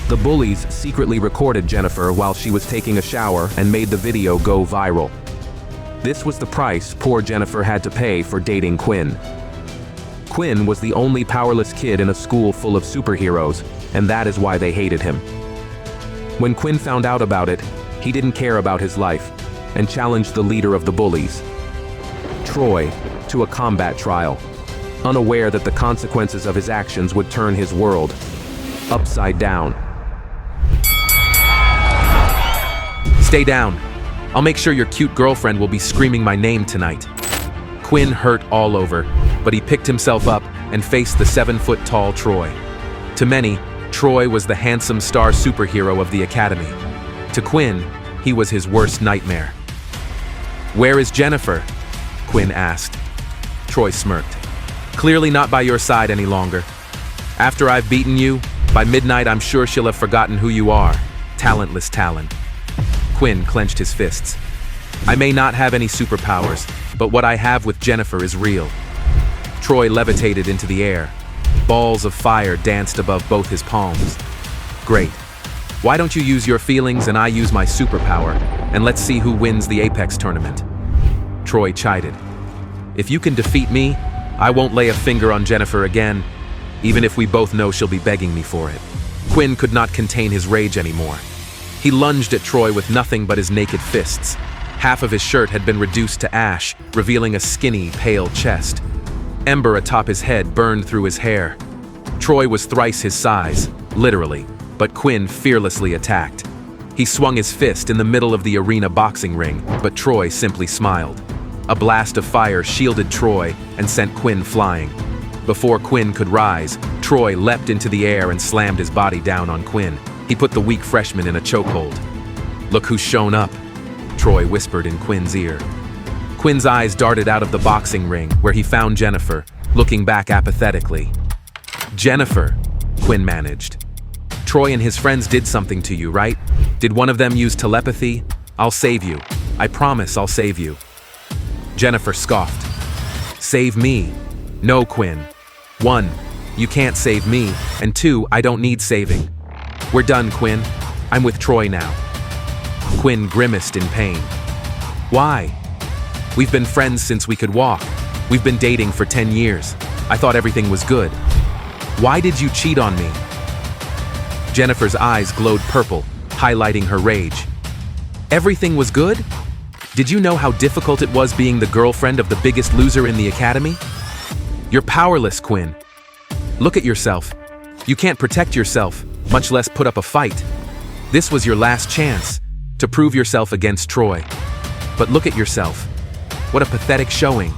The bullies secretly recorded Jennifer while she was taking a shower and made the video go viral. This was the price poor Jennifer had to pay for dating Quinn. Quinn was the only powerless kid in a school full of superheroes, and that is why they hated him. When Quinn found out about it, he didn't care about his life and challenged the leader of the bullies, Troy, to a combat trial, unaware that the consequences of his actions would turn his world upside down. Stay down. I'll make sure your cute girlfriend will be screaming my name tonight. Quinn hurt all over, but he picked himself up and faced the 7-foot-tall Troy. To many, Troy was the handsome star superhero of the academy. To Quinn, he was his worst nightmare. "Where is Jennifer?" Quinn asked. Troy smirked. "Clearly not by your side any longer. After I've beaten you, by midnight I'm sure she'll have forgotten who you are, talentless Talon." Quinn clenched his fists. "I may not have any superpowers, but what I have with Jennifer is real." Troy levitated into the air. Balls of fire danced above both his palms. "Great. Why don't you use your feelings and I use my superpower, and let's see who wins the Apex tournament?" Troy chided. "If you can defeat me, I won't lay a finger on Jennifer again, even if we both know she'll be begging me for it." Quinn could not contain his rage anymore. He lunged at Troy with nothing but his naked fists. Half of his shirt had been reduced to ash, revealing a skinny, pale chest. Ember atop his head burned through his hair. Troy was thrice his size, literally, but Quinn fearlessly attacked. He swung his fist in the middle of the arena boxing ring, but Troy simply smiled. A blast of fire shielded Troy and sent Quinn flying. Before Quinn could rise, Troy leapt into the air and slammed his body down on Quinn. He put the weak freshman in a chokehold. "Look who's shown up," Troy whispered in Quinn's ear. Quinn's eyes darted out of the boxing ring, where he found Jennifer, looking back apathetically. "Jennifer," Quinn managed. "Troy and his friends did something to you, right? Did one of them use telepathy? I'll save you. I promise I'll save you." Jennifer scoffed. "Save me? No, Quinn. 1, you can't save me, and 2, I don't need saving. We're done, Quinn. I'm with Troy now." Quinn grimaced in pain. "Why? We've been friends since we could walk. We've been dating for 10 years. I thought everything was good. Why did you cheat on me?" Jennifer's eyes glowed purple, highlighting her rage. "Everything was good? Did you know how difficult it was being the girlfriend of the biggest loser in the academy? You're powerless, Quinn. Look at yourself. You can't protect yourself, much less put up a fight. This was your last chance to prove yourself against Troy. But look at yourself. What a pathetic showing."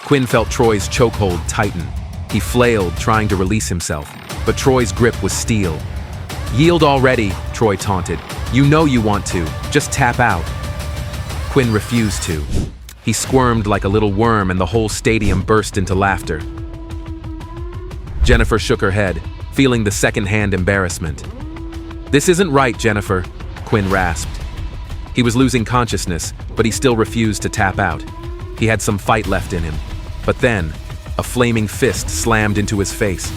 Quinn felt Troy's chokehold tighten. He flailed, trying to release himself, but Troy's grip was steel. "Yield already," Troy taunted. "You know you want to. Just tap out." Quinn refused to. He squirmed like a little worm and the whole stadium burst into laughter. Jennifer shook her head, feeling the second-hand embarrassment. "This isn't right, Jennifer," Quinn rasped. He was losing consciousness, but he still refused to tap out. He had some fight left in him. But then, a flaming fist slammed into his face.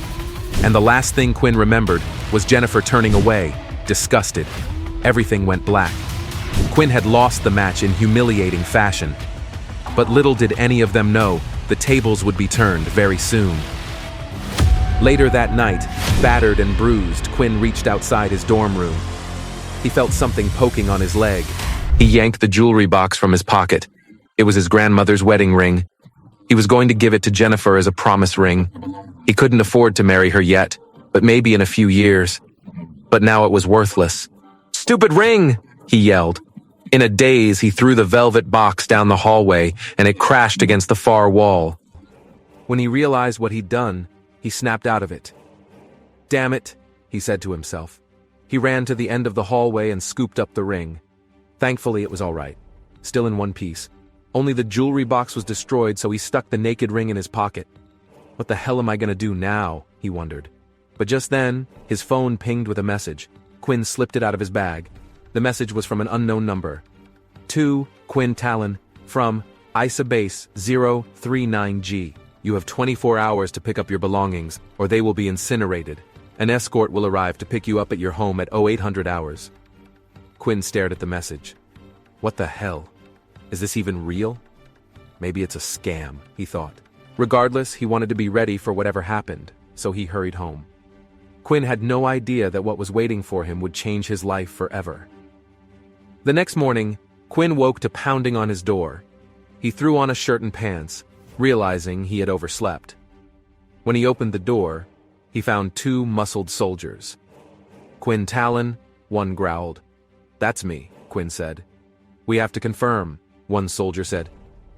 And the last thing Quinn remembered was Jennifer turning away, disgusted. Everything went black. Quinn had lost the match in humiliating fashion. But little did any of them know, the tables would be turned very soon. Later that night, battered and bruised, Quinn reached outside his dorm room. He felt something poking on his leg. He yanked the jewelry box from his pocket. It was his grandmother's wedding ring. He was going to give it to Jennifer as a promise ring. He couldn't afford to marry her yet, but maybe in a few years. But now it was worthless. "Stupid ring!" he yelled. In a daze, he threw the velvet box down the hallway, and it crashed against the far wall. When he realized what he'd done, he snapped out of it. "Damn it," he said to himself. He ran to the end of the hallway and scooped up the ring. Thankfully, it was all right, still in one piece. Only the jewelry box was destroyed, so he stuck the naked ring in his pocket. What the hell am I gonna do now? He wondered. But just then, his phone pinged with a message. Quinn slipped it out of his bag. The message was from an unknown number. To Quinn Talon, from ISA Base 039G. You have 24 hours to pick up your belongings, or they will be incinerated. An escort will arrive to pick you up at your home at 0800 hours. Quinn stared at the message. What the hell? Is this even real? Maybe it's a scam, he thought. Regardless, he wanted to be ready for whatever happened, so he hurried home. Quinn had no idea that what was waiting for him would change his life forever. The next morning, Quinn woke to pounding on his door. He threw on a shirt and pants, realizing he had overslept. When he opened the door, he found two muscled soldiers. "Quinn Talon," one growled. "That's me," Quinn said. "We have to confirm," one soldier said.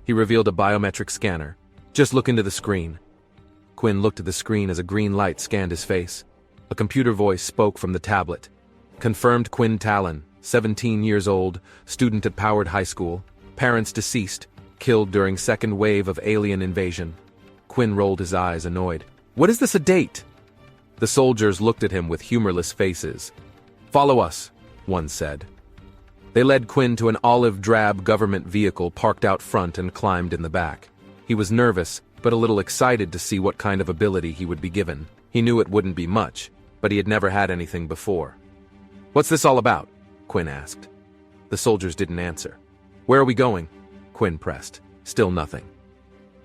He revealed a biometric scanner. "Just look into the screen." Quinn looked at the screen as a green light scanned his face. A computer voice spoke from the tablet. "Confirmed Quinn Talon, 17 years old, student at Powered High School, parents deceased, killed during second wave of alien invasion." Quinn rolled his eyes, annoyed. "What is this a date?" The soldiers looked at him with humorless faces. "Follow us," one said. They led Quinn to an olive-drab government vehicle parked out front and climbed in the back. He was nervous, but a little excited to see what kind of ability he would be given. He knew it wouldn't be much, but he had never had anything before. "What's this all about?" Quinn asked. The soldiers didn't answer. "Where are we going?" Quinn pressed. Still nothing.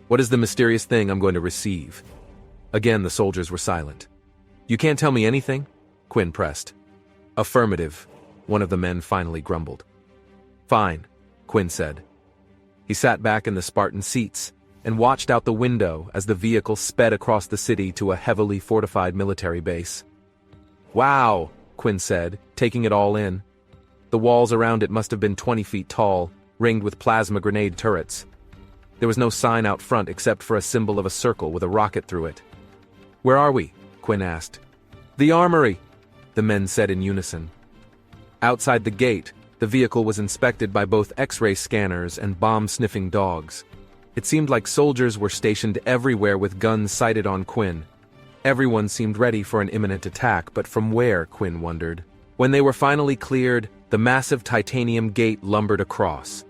"What is the mysterious thing I'm going to receive?" Again the soldiers were silent. "You can't tell me anything?" Quinn pressed. "Affirmative," one of the men finally grumbled. "Fine," Quinn said. He sat back in the Spartan seats and watched out the window as the vehicle sped across the city to a heavily fortified military base. "Wow," Quinn said, taking it all in. The walls around it must have been 20 feet tall, ringed with plasma grenade turrets. There was no sign out front except for a symbol of a circle with a rocket through it. "Where are we?" Quinn asked. "The armory," the men said in unison. Outside the gate, the vehicle was inspected by both X-ray scanners and bomb-sniffing dogs. It seemed like soldiers were stationed everywhere with guns sighted on Quinn. Everyone seemed ready for an imminent attack, but from where, Quinn wondered. When they were finally cleared, the massive titanium gate lumbered across.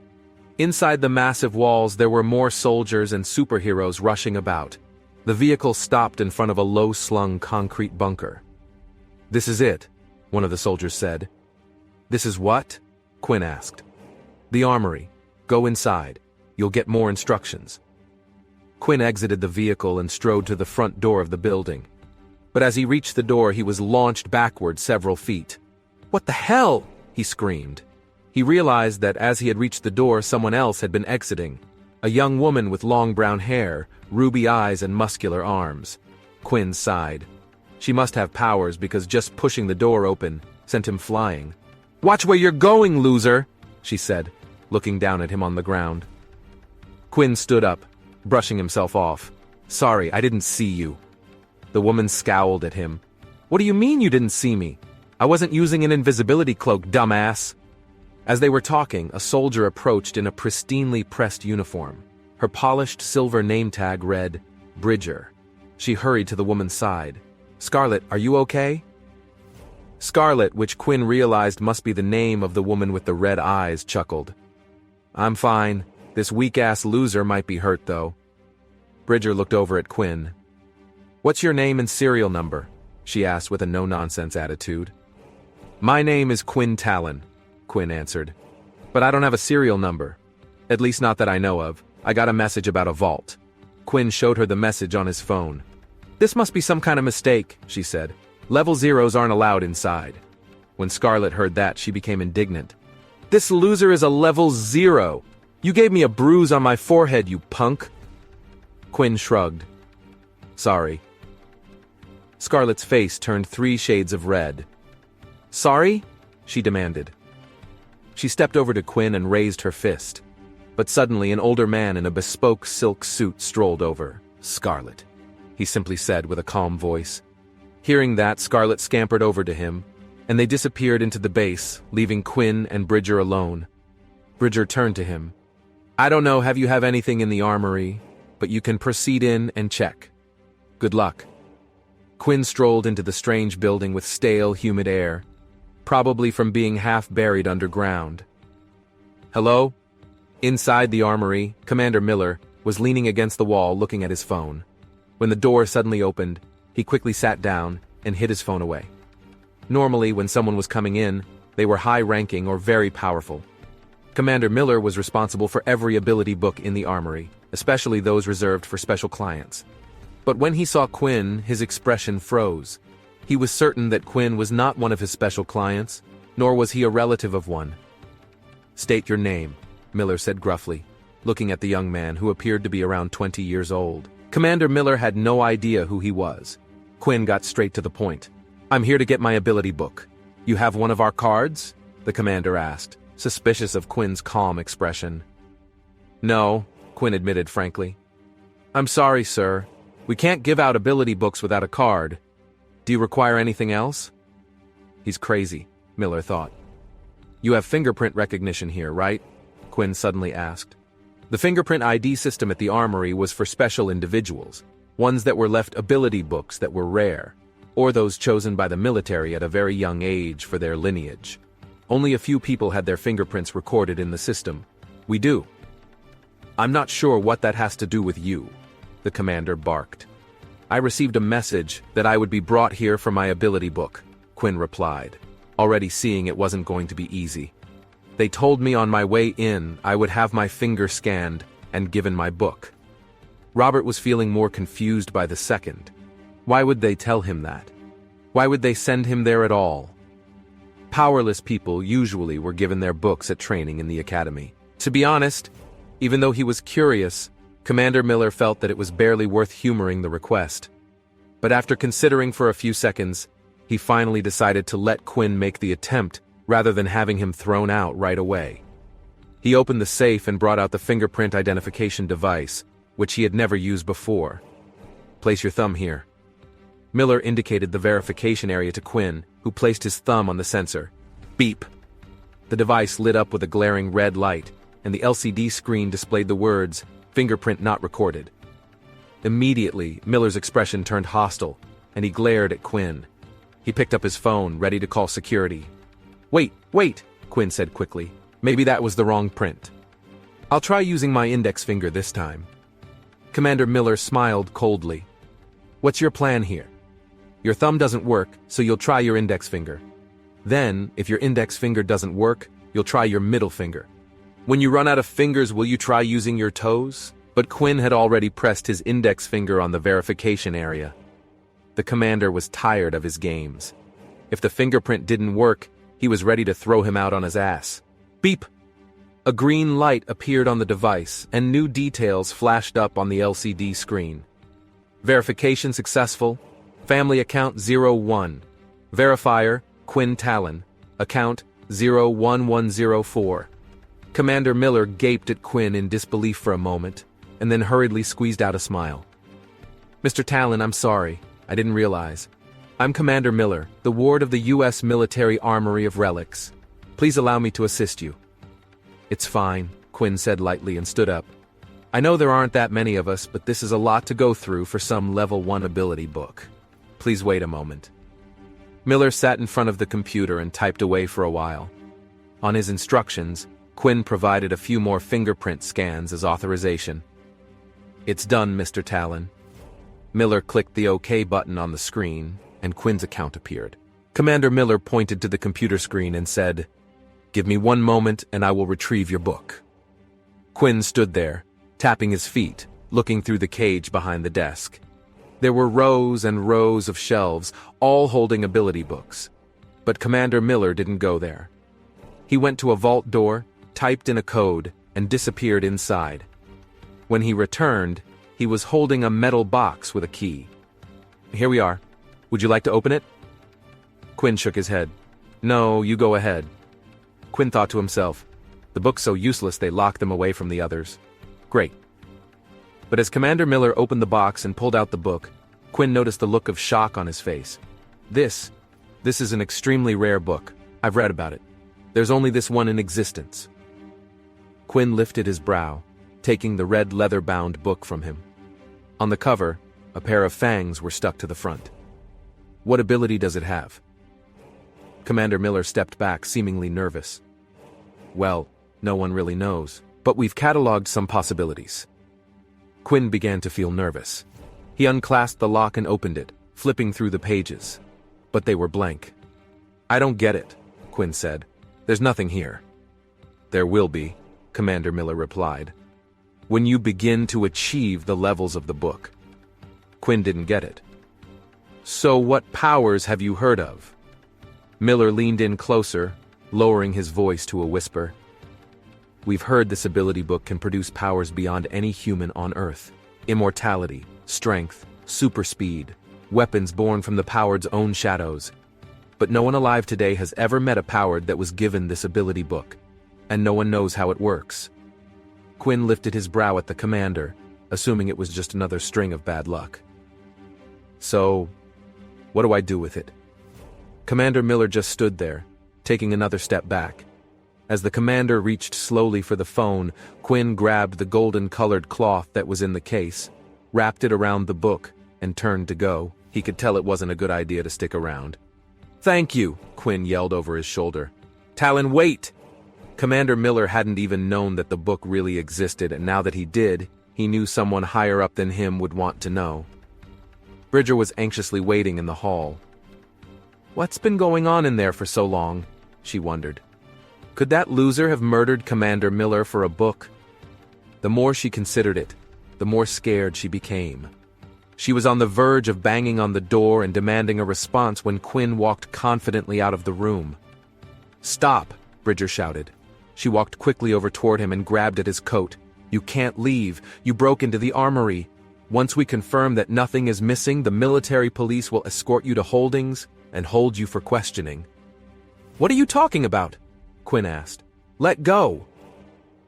Inside the massive walls there were more soldiers and superheroes rushing about. The vehicle stopped in front of a low-slung concrete bunker. "This is it," one of the soldiers said. "This is what?" Quinn asked. "The armory. Go inside. You'll get more instructions." Quinn exited the vehicle and strode to the front door of the building. But as he reached the door, he was launched backward several feet. "What the hell?" he screamed. He realized that as he had reached the door, someone else had been exiting. A young woman with long brown hair, ruby eyes and muscular arms. Quinn sighed. She must have powers because just pushing the door open sent him flying. "Watch where you're going, loser," she said, looking down at him on the ground. Quinn stood up, brushing himself off. "Sorry, I didn't see you." The woman scowled at him. "What do you mean you didn't see me? I wasn't using an invisibility cloak, dumbass." As they were talking, a soldier approached in a pristinely pressed uniform. Her polished silver name tag read, Bridger. She hurried to the woman's side. "Scarlet, are you okay?" Scarlet, which Quinn realized must be the name of the woman with the red eyes, chuckled. "I'm fine. This weak-ass loser might be hurt, though." Bridger looked over at Quinn. "What's your name and serial number?" she asked with a no-nonsense attitude. "My name is Quinn Talon," Quinn answered. "But I don't have a serial number. At least not that I know of. I got a message about a vault." Quinn showed her the message on his phone. "This must be some kind of mistake," she said. "Level zeros aren't allowed inside." When Scarlet heard that, she became indignant. "This loser is a level 0. You gave me a bruise on my forehead, you punk." Quinn shrugged. "Sorry." Scarlet's face turned 3 shades of red. "Sorry?" she demanded. She stepped over to Quinn and raised her fist. But suddenly an older man in a bespoke silk suit strolled over. "Scarlet," he simply said with a calm voice. Hearing that, Scarlet scampered over to him, and they disappeared into the base, leaving Quinn and Bridger alone. Bridger turned to him. "I don't know if you have anything in the armory, but you can proceed in and check. Good luck." Quinn strolled into the strange building with stale, humid air, probably from being half buried underground. "Hello?" Inside the armory, Commander Miller was leaning against the wall looking at his phone. When the door suddenly opened, he quickly sat down and hid his phone away. Normally, when someone was coming in, they were high-ranking or very powerful. Commander Miller was responsible for every ability book in the armory, especially those reserved for special clients. But when he saw Quinn, his expression froze. He was certain that Quinn was not one of his special clients, nor was he a relative of one. "State your name," Miller said gruffly, looking at the young man who appeared to be around 20 years old. Commander Miller had no idea who he was. Quinn got straight to the point. "I'm here to get my ability book. You have one of our cards?" the commander asked, suspicious of Quinn's calm expression. "No," Quinn admitted frankly. "I'm sorry, sir. We can't give out ability books without a card. Do you require anything else?" He's crazy, Miller thought. "You have fingerprint recognition here, right?" Quinn suddenly asked. The fingerprint ID system at the armory was for special individuals, ones that were left ability books that were rare, or those chosen by the military at a very young age for their lineage. Only a few people had their fingerprints recorded in the system. "We do." "I'm not sure what that has to do with you," the commander barked. "I received a message that I would be brought here for my ability book," Quinn replied, already seeing it wasn't going to be easy. "They told me on my way in I would have my finger scanned and given my book." Robert was feeling more confused by the second. Why would they tell him that? Why would they send him there at all? Powerless people usually were given their books at training in the academy. To be honest, even though he was curious, Commander Miller felt that it was barely worth humoring the request. But after considering for a few seconds, he finally decided to let Quinn make the attempt rather than having him thrown out right away. He opened the safe and brought out the fingerprint identification device, which he had never used before. "Place your thumb here." Miller indicated the verification area to Quinn, who placed his thumb on the sensor. Beep! The device lit up with a glaring red light, and the LCD screen displayed the words, "Fingerprint not recorded." Immediately, Miller's expression turned hostile, and he glared at Quinn. He picked up his phone, ready to call security. Wait, Quinn said quickly. "Maybe that was the wrong print. I'll try using my index finger this time." Commander Miller smiled coldly. "What's your plan here? Your thumb doesn't work, so you'll try your index finger. Then, if your index finger doesn't work, you'll try your middle finger. When you run out of fingers, will you try using your toes?" But Quinn had already pressed his index finger on the verification area. The commander was tired of his games. If the fingerprint didn't work, he was ready to throw him out on his ass. Beep! A green light appeared on the device, and new details flashed up on the LCD screen. Verification successful. Family account 01. Verifier, Quinn Talon. Account 01104. Commander Miller gaped at Quinn in disbelief for a moment, and then hurriedly squeezed out a smile. "Mr. Talon, I'm sorry. I didn't realize. I'm Commander Miller, the ward of the U.S. Military Armory of Relics. Please allow me to assist you." "It's fine," Quinn said lightly and stood up. "I know there aren't that many of us, but this is a lot to go through for some level 1 ability book. Please wait a moment." Miller sat in front of the computer and typed away for a while. On his instructions, Quinn provided a few more fingerprint scans as authorization. "It's done, Mr. Talon." Miller clicked the OK button on the screen, and Quinn's account appeared. Commander Miller pointed to the computer screen and said, "Give me 1 moment and I will retrieve your book." Quinn stood there, tapping his feet, looking through the cage behind the desk. There were rows and rows of shelves, all holding ability books. But Commander Miller didn't go there. He went to a vault door, typed in a code, and disappeared inside. When he returned, he was holding a metal box with a key. "Here we are. Would you like to open it?" Quinn shook his head. "No, you go ahead." Quinn thought to himself, the book's so useless they locked them away from the others. Great. But as Commander Miller opened the box and pulled out the book, Quinn noticed the look of shock on his face. This is an extremely rare book. I've read about it. There's only this one in existence." Quinn lifted his brow, taking the red leather-bound book from him. On the cover, a pair of fangs were stuck to the front. "What ability does it have?" Commander Miller stepped back, seemingly nervous. "Well, no one really knows, but we've cataloged some possibilities." Quinn began to feel nervous. He unclasped the lock and opened it, flipping through the pages. but they were blank. "I don't get it," Quinn said. "There's nothing here." "There will be," Commander Miller replied, "when you begin to achieve the levels of the book." Quinn didn't get it. "So what powers have you heard of?" Miller leaned in closer, lowering his voice to a whisper. "We've heard this ability book can produce powers beyond any human on Earth. Immortality, strength, super speed, weapons born from the powered's own shadows. But no one alive today has ever met a powered that was given this ability book, and no one knows how it works." Quinn lifted his brow at the commander, assuming it was just another string of bad luck. "So, what do I do with it?" Commander Miller just stood there, taking another step back. As the commander reached slowly for the phone, Quinn grabbed the golden-colored cloth that was in the case, wrapped it around the book, and turned to go. He could tell it wasn't a good idea to stick around. "Thank you," Quinn yelled over his shoulder. "Talon, wait!" Commander Miller hadn't even known that the book really existed, and now that he did, he knew someone higher up than him would want to know. Bridger was anxiously waiting in the hall. What's been going on in there for so long? She wondered. Could that loser have murdered Commander Miller for a book? The more she considered it, the more scared she became. She was on the verge of banging on the door and demanding a response when Quinn walked confidently out of the room. "Stop!" Bridger shouted. She walked quickly over toward him and grabbed at his coat. "You can't leave. You broke into the armory. Once we confirm that nothing is missing, the military police will escort you to holdings and hold you for questioning." "What are you talking about?" Quinn asked. "Let go!"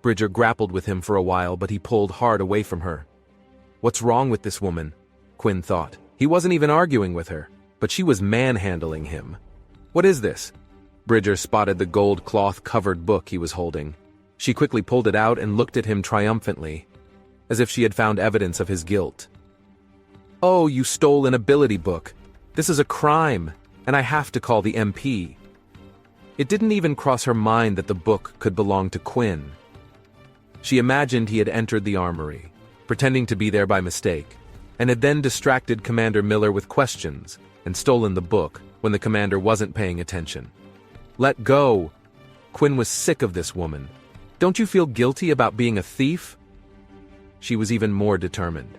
Bridger grappled with him for a while, but he pulled hard away from her. What's wrong with this woman? Quinn thought. He wasn't even arguing with her, but she was manhandling him. What is this? Bridger spotted the gold cloth-covered book he was holding. She quickly pulled it out and looked at him triumphantly, as if she had found evidence of his guilt. "Oh, you stole an ability book. This is a crime, and I have to call the MP." It didn't even cross her mind that the book could belong to Quinn. She imagined he had entered the armory, pretending to be there by mistake, and had then distracted Commander Miller with questions and stolen the book when the commander wasn't paying attention. Let go! Quinn was sick of this woman. Don't you feel guilty about being a thief? She was even more determined.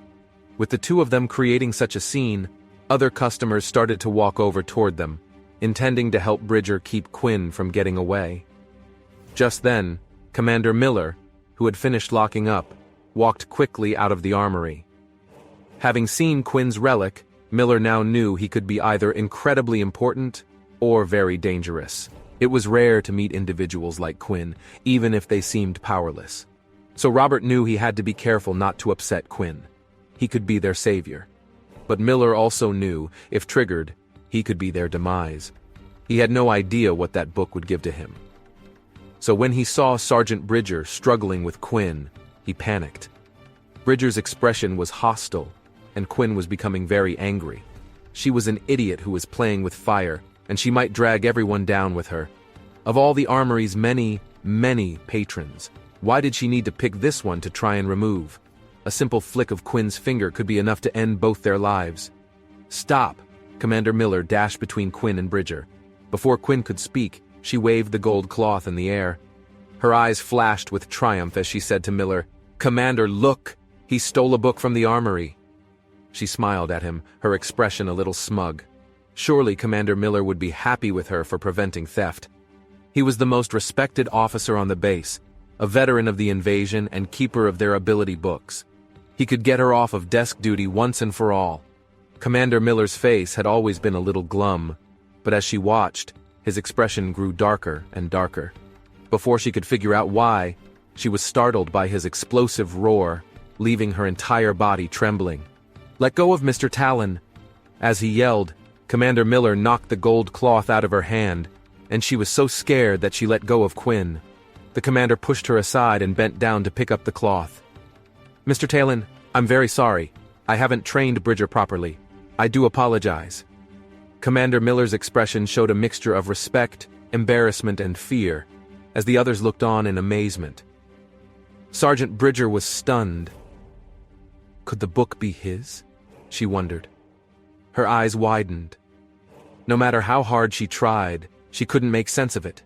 With the two of them creating such a scene, other customers started to walk over toward them, intending to help Bridger keep Quinn from getting away. Just then, Commander Miller, who had finished locking up, walked quickly out of the armory. Having seen Quinn's relic, Miller now knew he could be either incredibly important or very dangerous. It was rare to meet individuals like Quinn, even if they seemed powerless. So Robert knew he had to be careful not to upset Quinn. He could be their savior. But Miller also knew, if triggered, he could be their demise. He had no idea what that book would give to him. So when he saw Sergeant Bridger struggling with Quinn, he panicked. Bridger's expression was hostile, and Quinn was becoming very angry. She was an idiot who was playing with fire, and she might drag everyone down with her. Of all the armory's many, many patrons, why did she need to pick this one to try and remove? A simple flick of Quinn's finger could be enough to end both their lives. "Stop!" Commander Miller dashed between Quinn and Bridger. Before Quinn could speak, she waved the gold cloth in the air. Her eyes flashed with triumph as she said to Miller, "Commander, look! He stole a book from the armory." She smiled at him, her expression a little smug. Surely Commander Miller would be happy with her for preventing theft. He was the most respected officer on the base, a veteran of the invasion and keeper of their ability books. He could get her off of desk duty once and for all. Commander Miller's face had always been a little glum, but as she watched, his expression grew darker and darker. Before she could figure out why, she was startled by his explosive roar, leaving her entire body trembling. "Let go of Mr. Talon!" As he yelled, Commander Miller knocked the gold cloth out of her hand, and she was so scared that she let go of Quinn. The commander pushed her aside and bent down to pick up the cloth. "Mr. Talon, I'm very sorry. I haven't trained Bridger properly. I do apologize." Commander Miller's expression showed a mixture of respect, embarrassment, and fear, as the others looked on in amazement. Sergeant Bridger was stunned. Could the book be his? She wondered. Her eyes widened. No matter how hard she tried, she couldn't make sense of it.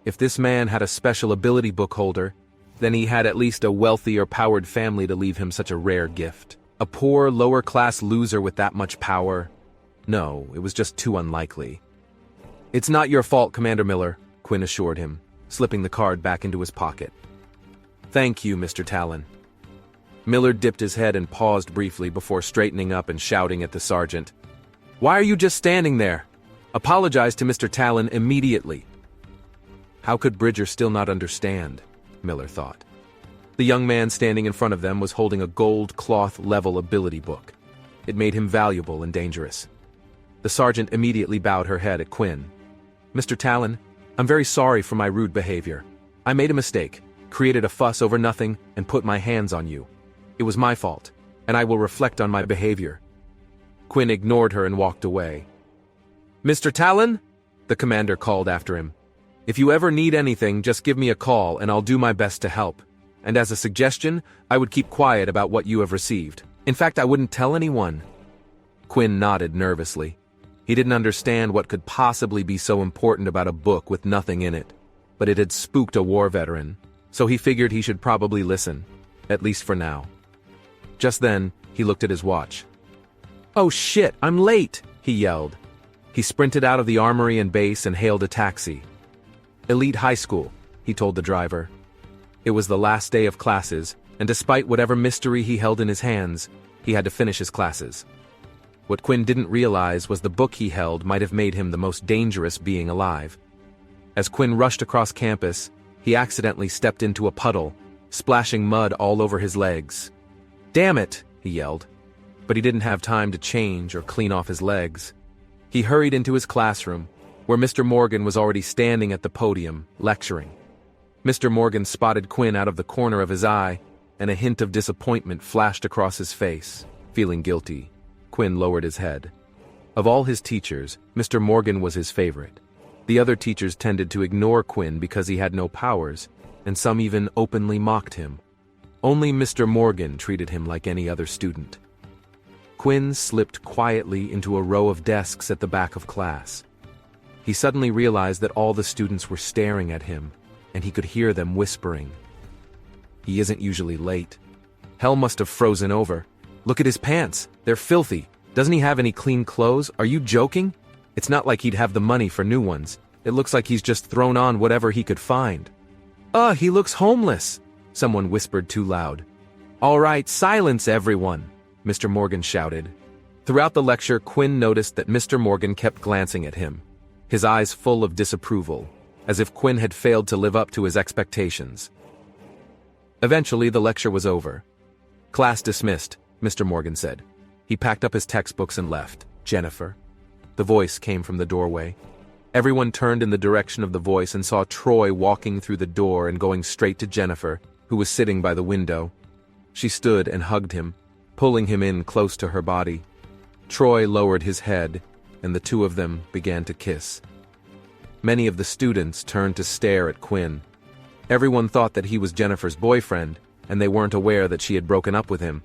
If this man had a special ability book holder, then he had at least a wealthy or powered family to leave him such a rare gift. A poor, lower-class loser with that much power? No, it was just too unlikely. "It's not your fault, Commander Miller," Quinn assured him, slipping the card back into his pocket. "Thank you, Mr. Talon." Miller dipped his head and paused briefly before straightening up and shouting at the sergeant. "Why are you just standing there? Apologize to Mr. Talon immediately." How could Bridger still not understand? Miller thought. The young man standing in front of them was holding a gold cloth-level ability book. It made him valuable and dangerous. The sergeant immediately bowed her head at Quinn. "Mr. Talon, I'm very sorry for my rude behavior. I made a mistake, created a fuss over nothing, and put my hands on you. It was my fault, and I will reflect on my behavior." Quinn ignored her and walked away. "Mr. Talon?" the commander called after him. "If you ever need anything, just give me a call and I'll do my best to help. And as a suggestion, I would keep quiet about what you have received. In fact, I wouldn't tell anyone." Quinn nodded nervously. He didn't understand what could possibly be so important about a book with nothing in it, but it had spooked a war veteran, so he figured he should probably listen, at least for now. Just then, he looked at his watch. "Oh shit, I'm late!" he yelled. He sprinted out of the armory and base and hailed a taxi. "Elite High School," he told the driver. It was the last day of classes, and despite whatever mystery he held in his hands, he had to finish his classes. What Quinn didn't realize was the book he held might have made him the most dangerous being alive. As Quinn rushed across campus, he accidentally stepped into a puddle, splashing mud all over his legs. "Damn it!" he yelled. But he didn't have time to change or clean off his legs. He hurried into his classroom, where Mr. Morgan was already standing at the podium, lecturing. Mr. Morgan spotted Quinn out of the corner of his eye, and a hint of disappointment flashed across his face. Feeling guilty, Quinn lowered his head. Of all his teachers, Mr. Morgan was his favorite. The other teachers tended to ignore Quinn because he had no powers, and some even openly mocked him. Only Mr. Morgan treated him like any other student. Quinn slipped quietly into a row of desks at the back of class. He suddenly realized that all the students were staring at him, and he could hear them whispering. "He isn't usually late. Hell must have frozen over. Look at his pants. They're filthy. Doesn't he have any clean clothes? Are you joking? It's not like he'd have the money for new ones. It looks like he's just thrown on whatever he could find." He looks homeless," someone whispered too loud. "All right, silence everyone," Mr. Morgan shouted. Throughout the lecture, Quinn noticed that Mr. Morgan kept glancing at him, his eyes full of disapproval, as if Quinn had failed to live up to his expectations. Eventually, the lecture was over. "Class dismissed," Mr. Morgan said. He packed up his textbooks and left. "Jennifer?" The voice came from the doorway. Everyone turned in the direction of the voice and saw Troy walking through the door and going straight to Jennifer, who was sitting by the window. She stood and hugged him, pulling him in close to her body. Troy lowered his head, and the two of them began to kiss. Many of the students turned to stare at Quinn. Everyone thought that he was Jennifer's boyfriend, and they weren't aware that she had broken up with him.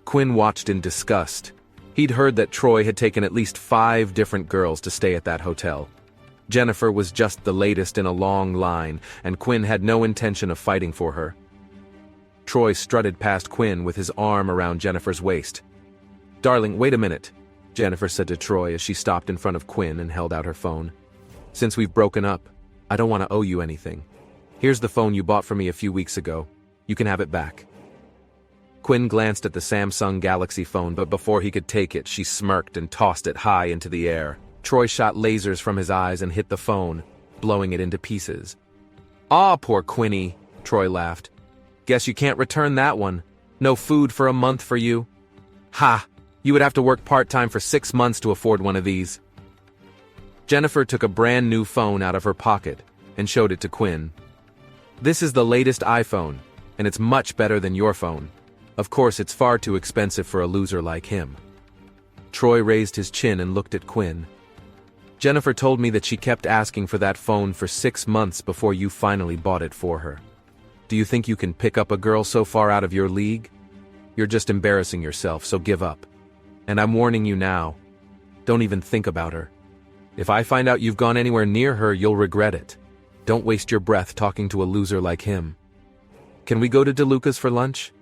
Quinn watched in disgust. He'd heard that Troy had taken at least 5 different girls to stay at that hotel. Jennifer was just the latest in a long line, and Quinn had no intention of fighting for her. Troy strutted past Quinn with his arm around Jennifer's waist. "Darling, wait a minute," Jennifer said to Troy as she stopped in front of Quinn and held out her phone. "Since we've broken up, I don't want to owe you anything. Here's the phone you bought for me a few weeks ago. You can have it back." Quinn glanced at the Samsung Galaxy phone, but before he could take it, she smirked and tossed it high into the air. Troy shot lasers from his eyes and hit the phone, blowing it into pieces. "Aw, poor Quinny," Troy laughed. "Guess you can't return that one. No food for a month for you. Ha! You would have to work part-time for 6 months to afford one of these." Jennifer took a brand new phone out of her pocket and showed it to Quinn. "This is the latest iPhone, and it's much better than your phone. Of course, it's far too expensive for a loser like him." Troy raised his chin and looked at Quinn. "Jennifer told me that she kept asking for that phone for 6 months before you finally bought it for her. Do you think you can pick up a girl so far out of your league? You're just embarrassing yourself, so give up. And I'm warning you now. Don't even think about her. If I find out you've gone anywhere near her, you'll regret it. Don't waste your breath talking to a loser like him. Can we go to DeLuca's for lunch?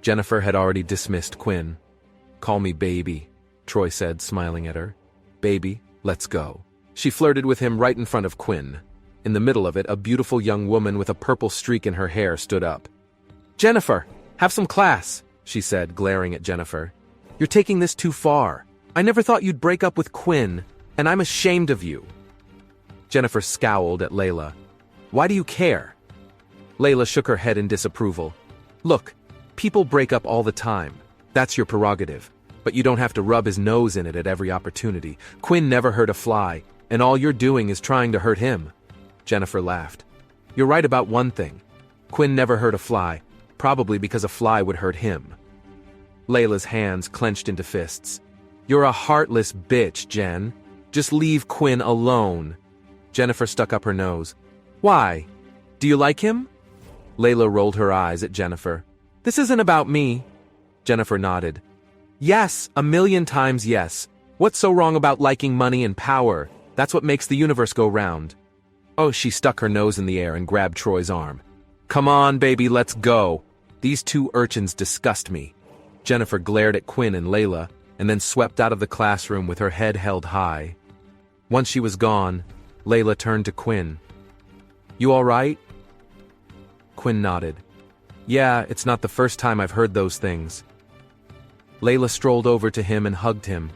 Jennifer had already dismissed Quinn. Call me baby, Troy said, smiling at her. Baby, let's go. She flirted with him right in front of Quinn. In the middle of it, a beautiful young woman with a purple streak in her hair stood up. Jennifer, have some class, she said, glaring at Jennifer. You're taking this too far. I never thought you'd break up with Quinn, and I'm ashamed of you. Jennifer scowled at Layla. Why do you care? Layla shook her head in disapproval. Look, people break up all the time. That's your prerogative. But you don't have to rub his nose in it at every opportunity. Quinn never hurt a fly, and all you're doing is trying to hurt him. Jennifer laughed. You're right about one thing. Quinn never hurt a fly, probably because a fly would hurt him. Layla's hands clenched into fists. You're a heartless bitch, Jen. Just leave Quinn alone. Jennifer stuck up her nose. Why? Do you like him? Layla rolled her eyes at Jennifer. This isn't about me. Jennifer nodded. Yes, 1,000,000 times yes. What's so wrong about liking money and power? That's what makes the universe go round. Oh, she stuck her nose in the air and grabbed Troy's arm. Come on, baby, let's go. These two urchins disgust me. Jennifer glared at Quinn and Layla, and then swept out of the classroom with her head held high. Once she was gone, Layla turned to Quinn. You all right? Quinn nodded. Yeah, it's not the first time I've heard those things. Layla strolled over to him and hugged him.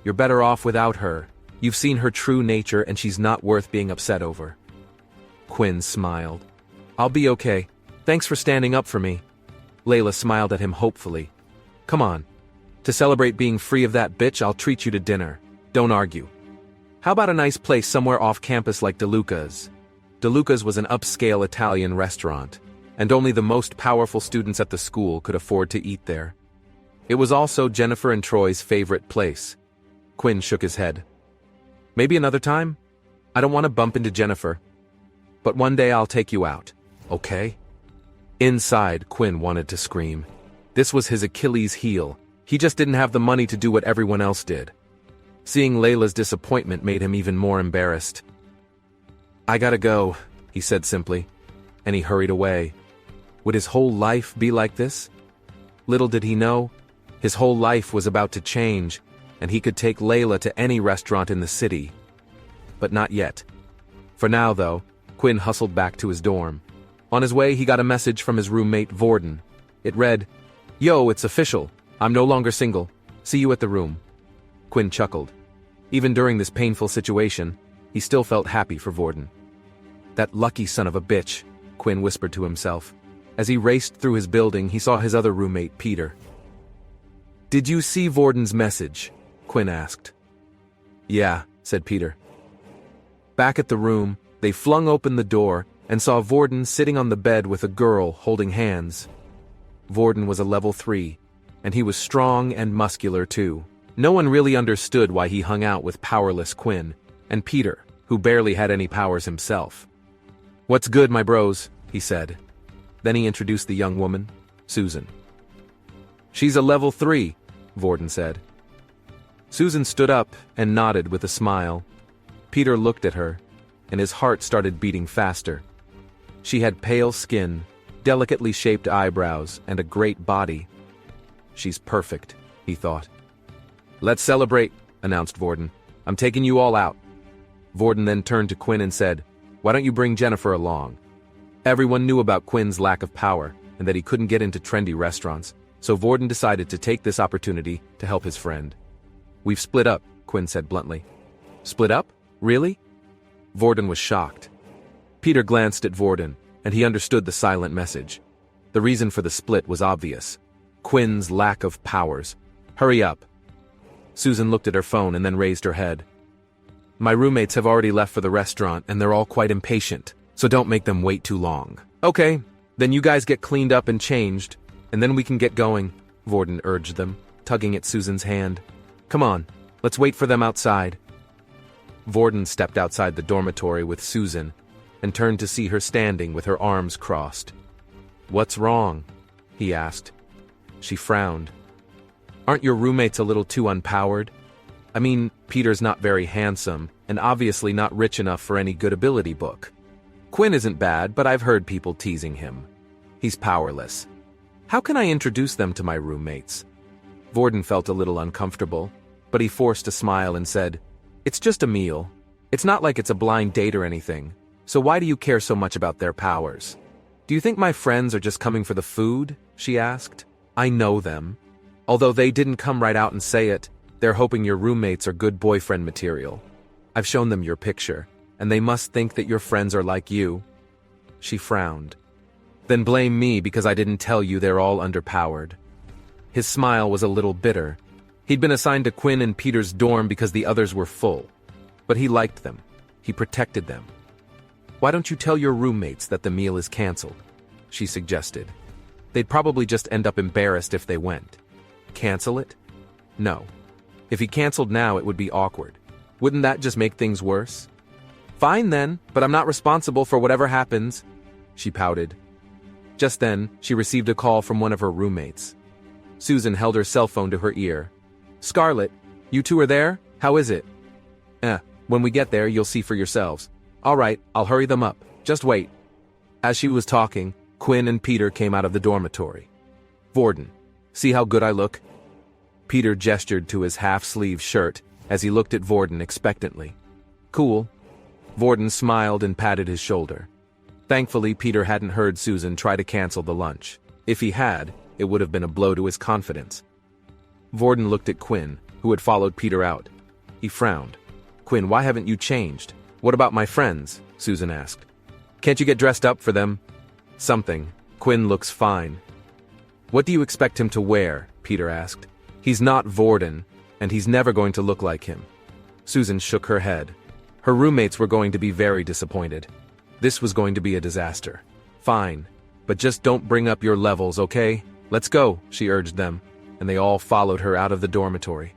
You're better off without her. You've seen her true nature and she's not worth being upset over. Quinn smiled. I'll be okay. Thanks for standing up for me. Layla smiled at him hopefully. Come on. To celebrate being free of that bitch, I'll treat you to dinner. Don't argue. How about a nice place somewhere off campus like DeLuca's? DeLuca's was an upscale Italian restaurant, and only the most powerful students at the school could afford to eat there. It was also Jennifer and Troy's favorite place. Quinn shook his head. Maybe another time? I don't want to bump into Jennifer. But one day I'll take you out, okay? Inside, Quinn wanted to scream. This was his Achilles heel. He just didn't have the money to do what everyone else did. Seeing Layla's disappointment made him even more embarrassed. I gotta go, he said simply, and he hurried away. Would his whole life be like this? Little did he know, his whole life was about to change, and he could take Layla to any restaurant in the city. But not yet. For now, though, Quinn hustled back to his dorm. On his way, he got a message from his roommate, Vorden. It read, Yo, it's official. I'm no longer single. See you at the room. Quinn chuckled. Even during this painful situation, he still felt happy for Vorden. That lucky son of a bitch, Quinn whispered to himself. As he raced through his building, he saw his other roommate, Peter. Did you see Vorden's message? Quinn asked. Yeah, said Peter. Back at the room, they flung open the door and saw Vorden sitting on the bed with a girl holding hands. Vorden was a level 3, and he was strong and muscular too. No one really understood why he hung out with powerless Quinn, and Peter, who barely had any powers himself. What's good, my bros, he said. Then he introduced the young woman, Susan. She's a level 3, Vorden said. Susan stood up and nodded with a smile. Peter looked at her, and his heart started beating faster. She had pale skin, delicately shaped eyebrows, and a great body. She's perfect, he thought. Let's celebrate, announced Vorden. I'm taking you all out. Vorden then turned to Quinn and said, Why don't you bring Jennifer along? Everyone knew about Quinn's lack of power and that he couldn't get into trendy restaurants, so Vorden decided to take this opportunity to help his friend. We've split up, Quinn said bluntly. Split up? Really? Vorden was shocked. Peter glanced at Vorden, and he understood the silent message. The reason for the split was obvious. Quinn's lack of powers. Hurry up. Susan looked at her phone and then raised her head. My roommates have already left for the restaurant, and they're all quite impatient, so don't make them wait too long. Okay, then you guys get cleaned up and changed, and then we can get going, Vorden urged them, tugging at Susan's hand. Come on, let's wait for them outside. Vorden stepped outside the dormitory with Susan and turned to see her standing with her arms crossed. What's wrong? He asked. She frowned. Aren't your roommates a little too unpowered? I mean, Peter's not very handsome, and obviously not rich enough for any good ability book. Quinn isn't bad, but I've heard people teasing him. He's powerless. How can I introduce them to my roommates? Vorden felt a little uncomfortable, but he forced a smile and said, "It's just a meal. It's not like it's a blind date or anything, so why do you care so much about their powers?" "Do you think my friends are just coming for the food?" she asked. "I know them. Although they didn't come right out and say it, they're hoping your roommates are good boyfriend material. I've shown them your picture, and they must think that your friends are like you." She frowned. "Then blame me because I didn't tell you they're all underpowered." His smile was a little bitter. He'd been assigned to Quinn and Peter's dorm because the others were full. But he liked them. He protected them. "Why don't you tell your roommates that the meal is canceled?" she suggested. "They'd probably just end up embarrassed if they went." "Cancel it?" "No. If he canceled now, it would be awkward. Wouldn't that just make things worse?" "Fine then, but I'm not responsible for whatever happens," she pouted. Just then, she received a call from one of her roommates. Susan held her cell phone to her ear. "Scarlett, you two are there? How is it?" When we get there, you'll see for yourselves." "All right, I'll hurry them up. Just wait." As she was talking, Quinn and Peter came out of the dormitory. "Vorden, see how good I look?" Peter gestured to his half-sleeve shirt as he looked at Vorden expectantly. "Cool." Vorden smiled and patted his shoulder. Thankfully, Peter hadn't heard Susan try to cancel the lunch. If he had, it would have been a blow to his confidence. Vorden looked at Quinn, who had followed Peter out. He frowned. "Quinn, why haven't you changed? What about my friends?" Susan asked. "Can't you get dressed up for them?" "Something. Quinn looks fine." "What do you expect him to wear?" Peter asked. "He's not Vorden, and he's never going to look like him." Susan shook her head. Her roommates were going to be very disappointed. This was going to be a disaster. "Fine, but just don't bring up your levels, okay? Let's go," she urged them, and they all followed her out of the dormitory.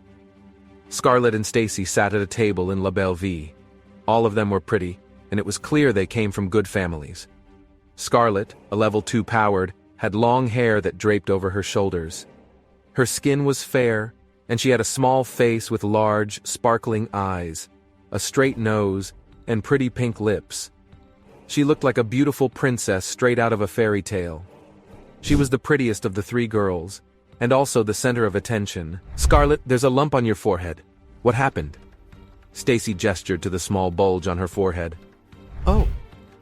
Scarlett and Stacy sat at a table in La Belle Vie. All of them were pretty, and it was clear they came from good families. Scarlett, a level 2 powered, had long hair that draped over her shoulders. Her skin was fair, and she had a small face with large, sparkling eyes, a straight nose, and pretty pink lips. She looked like a beautiful princess straight out of a fairy tale. She was the prettiest of the 3 girls, and also the center of attention. "Scarlett, there's a lump on your forehead. What happened?" Stacy gestured to the small bulge on her forehead. "Oh."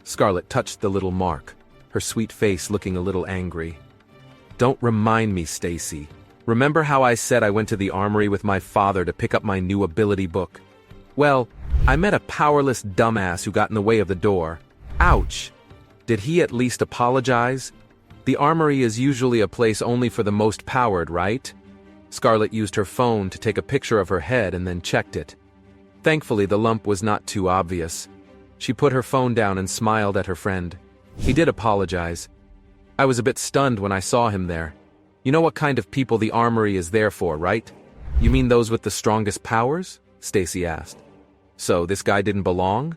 Scarlett touched the little mark, her sweet face looking a little angry. "Don't remind me, Stacy. Remember how I said I went to the armory with my father to pick up my new ability book? Well, I met a powerless dumbass who got in the way of the door. Ouch! Did he at least apologize? The armory is usually a place only for the most powered, right?" Scarlett used her phone to take a picture of her head and then checked it. Thankfully, the lump was not too obvious. She put her phone down and smiled at her friend. "He did apologize. I was a bit stunned when I saw him there. You know what kind of people the armory is there for, right?" "You mean those with the strongest powers?" Stacy asked. "So, this guy didn't belong?"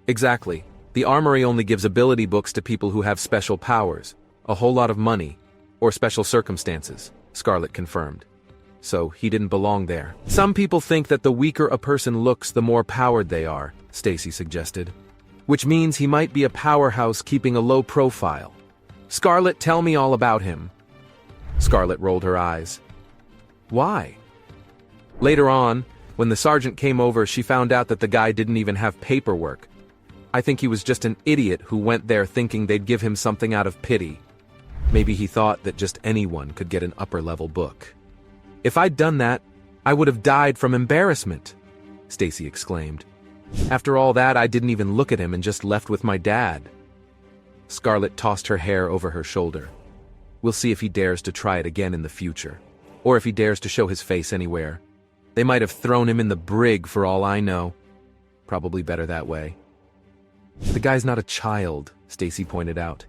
"Exactly. The armory only gives ability books to people who have special powers, a whole lot of money, or special circumstances," Scarlett confirmed. "So, he didn't belong there." "Some people think that the weaker a person looks, the more powered they are," Stacy suggested. "Which means he might be a powerhouse keeping a low profile. Scarlett, tell me all about him." Scarlett rolled her eyes. "Why?" Later on, when the sergeant came over, she found out that the guy didn't even have paperwork. I think he was just an idiot who went there thinking they'd give him something out of pity. Maybe he thought that just anyone could get an upper-level book. "If I'd done that, I would have died from embarrassment," Stacy exclaimed. "After all that, I didn't even look at him and just left with my dad." Scarlett tossed her hair over her shoulder. "We'll see if he dares to try it again in the future. Or if he dares to show his face anywhere. They might have thrown him in the brig for all I know. Probably better that way." "The guy's not a child," Stacy pointed out.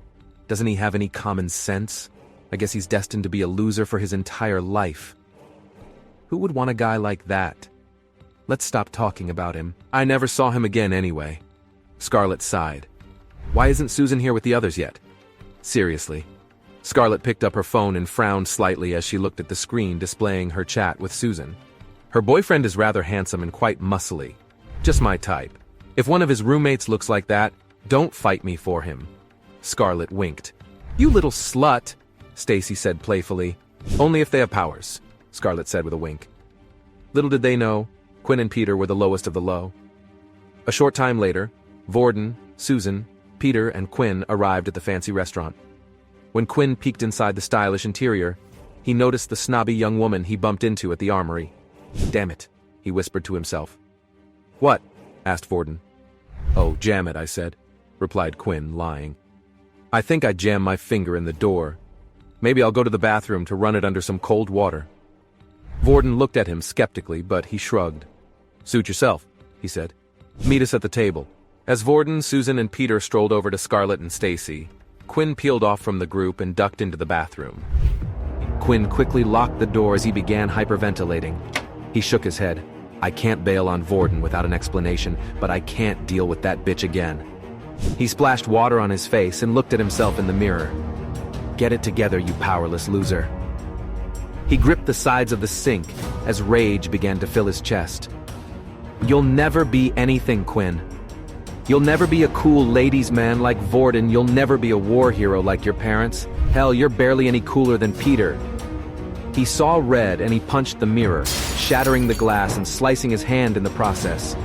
"Doesn't he have any common sense? I guess he's destined to be a loser for his entire life." "Who would want a guy like that? Let's stop talking about him. I never saw him again anyway." Scarlett sighed. "Why isn't Susan here with the others yet?" "Seriously." Scarlett picked up her phone and frowned slightly as she looked at the screen displaying her chat with Susan. Her boyfriend is rather handsome and quite muscly. Just my type. If one of his roommates looks like that, don't fight me for him. Scarlett winked. You little slut, Stacy said playfully. Only if they have powers, Scarlett said with a wink. Little did they know, Quinn and Peter were the lowest of the low. A short time later, Vorden, Susan, Peter, and Quinn arrived at the fancy restaurant. When Quinn peeked inside the stylish interior, he noticed the snobby young woman he bumped into at the armory. Damn it, he whispered to himself. What? Asked Vorden. Oh, jam it, I said, replied Quinn, lying. I think I jammed my finger in the door. Maybe I'll go to the bathroom to run it under some cold water. Vorden looked at him skeptically, but he shrugged. Suit yourself, he said. Meet us at the table. As Vorden, Susan, and Peter strolled over to Scarlett and Stacy, Quinn peeled off from the group and ducked into the bathroom. Quinn quickly locked the door as he began hyperventilating. He shook his head. I can't bail on Vorden without an explanation, but I can't deal with that bitch again. He splashed water on his face and looked at himself in the mirror. Get it together, you powerless loser. He gripped the sides of the sink as rage began to fill his chest. You'll never be anything, Quinn. You'll never be a cool ladies' man like Vorden. You'll never be a war hero like your parents. Hell, you're barely any cooler than Peter. He saw red and he punched the mirror, shattering the glass and slicing his hand in the process.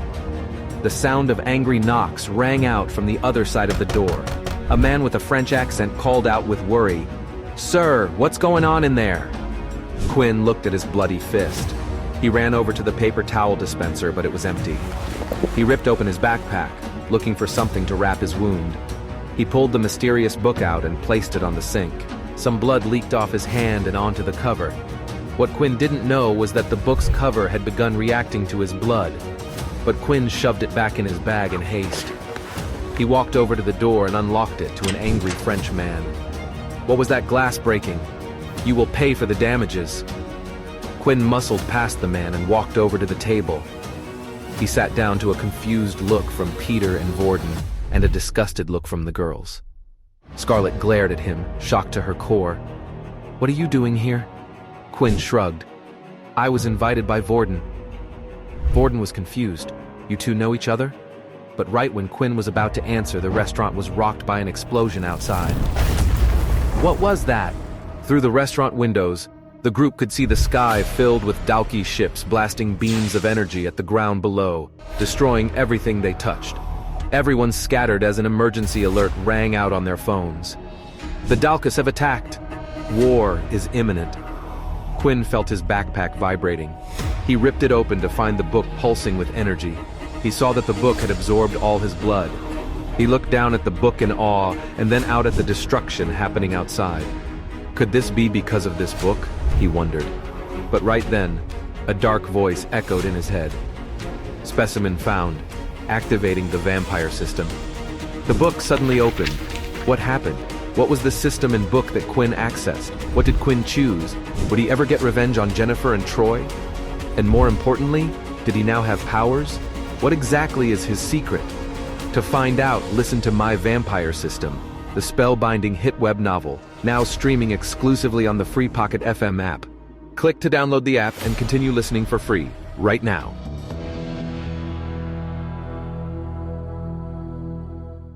The sound of angry knocks rang out from the other side of the door. A man with a French accent called out with worry, Sir, what's going on in there? Quinn looked at his bloody fist. He ran over to the paper towel dispenser, but it was empty. He ripped open his backpack, looking for something to wrap his wound. He pulled the mysterious book out and placed it on the sink. Some blood leaked off his hand and onto the cover. What Quinn didn't know was that the book's cover had begun reacting to his blood, but Quinn shoved it back in his bag in haste. He walked over to the door and unlocked it to an angry French man. What was that glass breaking? You will pay for the damages. Quinn muscled past the man and walked over to the table. He sat down to a confused look from Peter and Vorden, and a disgusted look from the girls. Scarlett glared at him, shocked to her core. What are you doing here? Quinn shrugged. I was invited by Vorden. Vorden was confused. You two know each other? But right when Quinn was about to answer, the restaurant was rocked by an explosion outside. What was that? Through the restaurant windows, the group could see the sky filled with Dalki ships blasting beams of energy at the ground below, destroying everything they touched. Everyone scattered as an emergency alert rang out on their phones. The Dalkas have attacked. War is imminent. Quinn felt his backpack vibrating. He ripped it open to find the book pulsing with energy. He saw that the book had absorbed all his blood. He looked down at the book in awe and then out at the destruction happening outside. Could this be because of this book? He wondered. But right then, a dark voice echoed in his head. Specimen found. Activating the vampire system. The book suddenly opened. What happened? What was the system and book that Quinn accessed? What did Quinn choose? Would he ever get revenge on Jennifer and Troy? And more importantly, did he now have powers? What exactly is his secret? To find out, listen to My Vampire System, the spellbinding hit web novel, now streaming exclusively on the free Pocket FM app. Click to download the app and continue listening for free, right now.